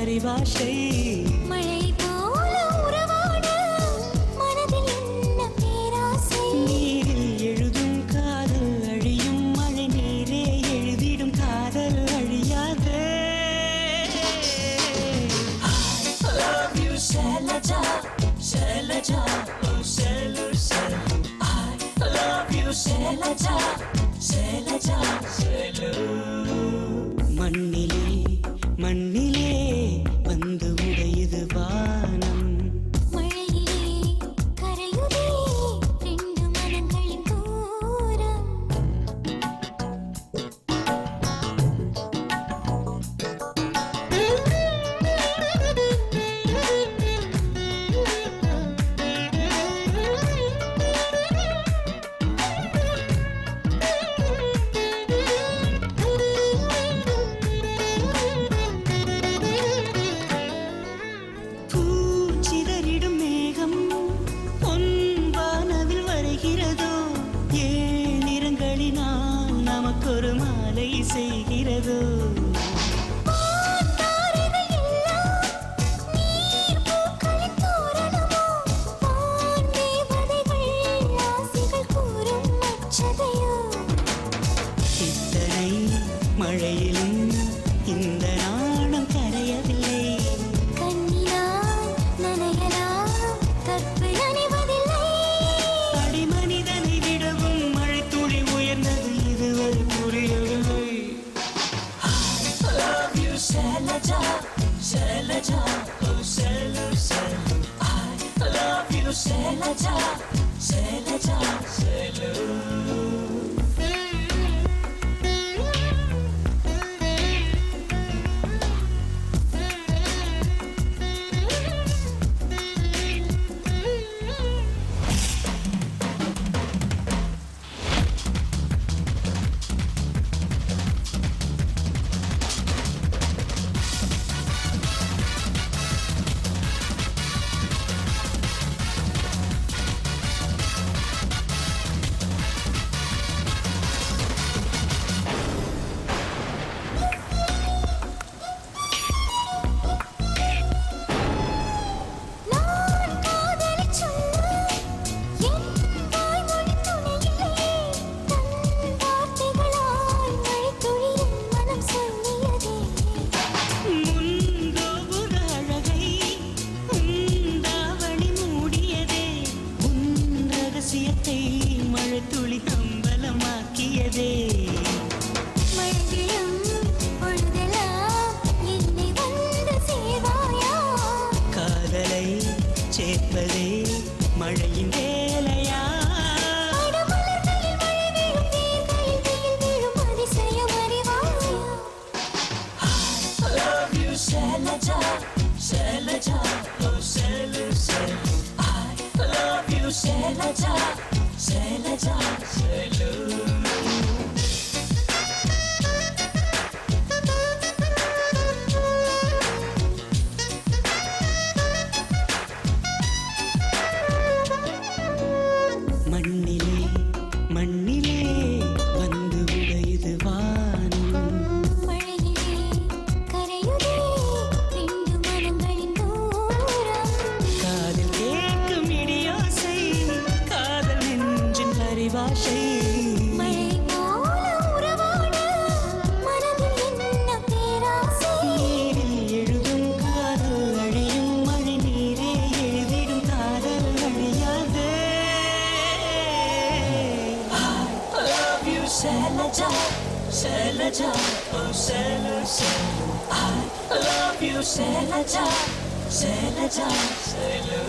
பரிபாஷை மழை போல உறவாட மனதில் என்ன பேராசை நீரில் எழுதும் காதல் அழியும் மழை நீரே எழுதிடும் காதல் அழியாதே I love you Shailaja Shailaja oh Shailu Shailu I love you Shailaja Shailaja Shailu மண்ணிலே மண்ணிலே வந்து உடையுது வானம் மழையிலே கரையுதே ரெண்டு மனங்களின் தூரம் பூச்சிதறிடும் மேகம் பொன் வானவில் வருகிறதோ ஏழு நிறங்களினால் நமக்கொரு மாலை செய்கிறதோ தாரைகள் எல்லாம் நீர் பூக்களின் தோரணமோ வான் தேவதைகள் ஆசைகள் கூறும் அச்சதையோ இத்தனை மழையிலும் இந்த நாணம் கரையவில்லை கண்ணினால் நனையலாம் கற்பு நனைவதில்லை அடிமனிதனை விடவும் மழை துளி உயர்ந்தது இதுவரை புரியவில்லை I love you Shailaja Shailaja oh Shailu Shailu I love you Shailaja Shailaja Shailu நான் காதலிச் சொல்ல என் வாய்மொழி துணையில்லையே தன் வார்த்தைகளால் மழைத்துளியின் மனம் சொல்லியதே முன்கோபுர அழகை உந்தாவணி மூடியதே உன் ரகசியத்தை மழை துளி அம்பலமாக்கியதே மழைவிழும் பொழுதெல்லாம் என்னை வந்து சேவாயா காதலை சேர்ப்பதே மழையின் வேலையா அடமலர்களில் மழை வீழும் வேர்களில் வெயில் வீழும் அதிசயம் அறிவாயா I love you Shailaja Shailaja oh Shailu Shailu I love you Shailaja Shailaja Shailu மண்ணிலே மண்ணிலே வந்து உடையுது வானம் மழையிலே கரையுதே ரெண்டு மனங்களின் தூரம் காதில் கேட்கும் இடியோசை காதல் நெஞ்சின் பரிபாஷை மழை போல உறவாட மனதில் என்ன பேராசை நீரில் எழுதும் காதல் அழியும் மழை நீரே எழுதிடும் காதல் அழியாதே I love you Shailaja Shailaja oh Shailu Shailu I love you Shailaja Shailaja Shailu